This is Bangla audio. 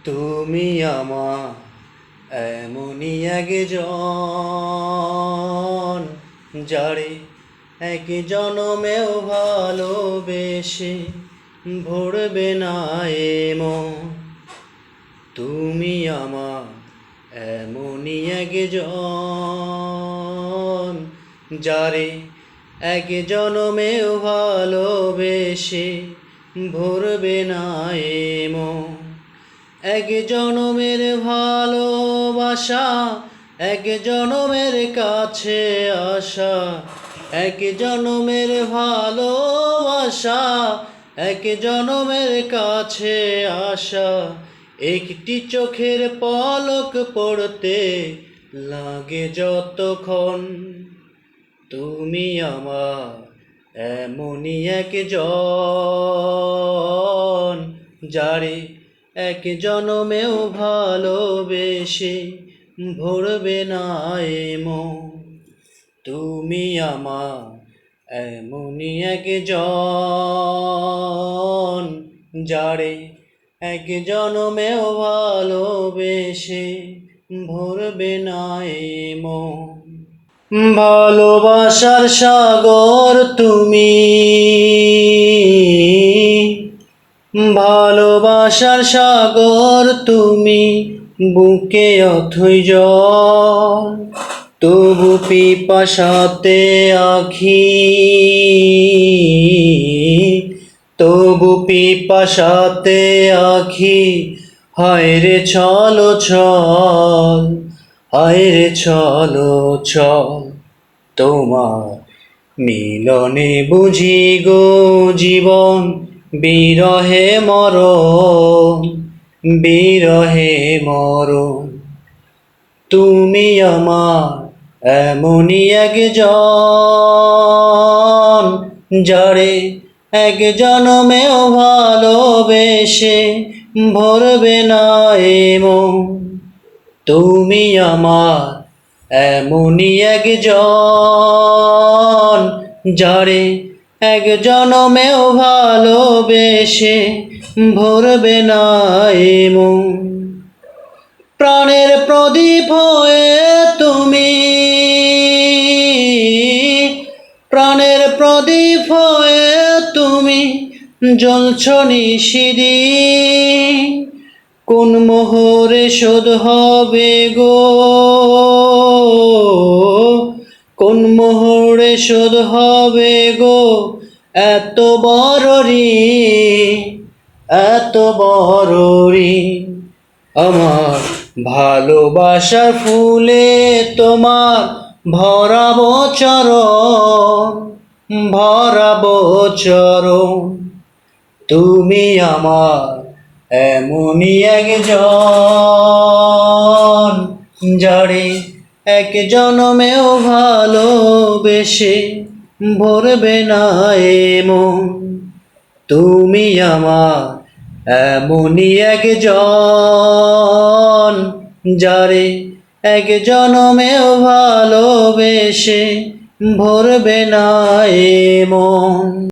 তুমি আমার এমনই একজন, যারে এক জনমেও ভালোবেসে ভরবে না এ মন। তুমি আমার এমনই একজন, যারে এক জনমেও ভালোবেসে ভরবে না এ মন। এক জনমের ভালোবাসা, এক জনমের কাছে আসা, এক জনমের ভালোবাসা, এক জনমের কাছে আসা। একটি চোখের পলক পড়তে লাগে যতক্ষণ। তুমি আমার এমনই একজন, যারে এক জনমেও ভালোবেসে ভরবে না এ মন। তুমি আমার এমনই একজন, যারে এক জনমেও ভালোবেসে ভরবে না এ মন। ভালোবাসার সাগর তুমি, ভালোবাসার সাগর তুমি, বুকে অথই জল, তবু পিপাসাতে আখি, তবু পিপাসাতে আখি। হায় রে চলো চল, হায় রে চলো চল, তোমার মিলনে বুঝি গো জীবন বিরহে মরণ, বিরহে মরণ। তুমি আমার এমনই একজন, যারে এক জনমেও ভালোবেসে ভরবে না এ মন। তুমি আমার এমনই একজন, যারে এক জনমেও ভালোবেসে ভরবে না এ মন। প্রাণের প্রদীপ হয়ে তুমি, প্রাণের প্রদীপ হয়ে তুমি জ্বলছ নিশিদিন। কোন মোহরে শোধ হবে গো, কোন মোহরে শোধ হবে গো এত বড় ঋণ, এত বড় ঋণ। আমার ভালোবাসার ফুলে তোমার ভরাবো চরণ, ভরাবো চরণ। তুমি আমার এমনই একজন, যারে এক জনমেও ভালোবেসে ভরবে না এ মন। তুমি আমার এমনই একজন, যারে এক জনমেও ভালোবেসে ভরবে না এ মন।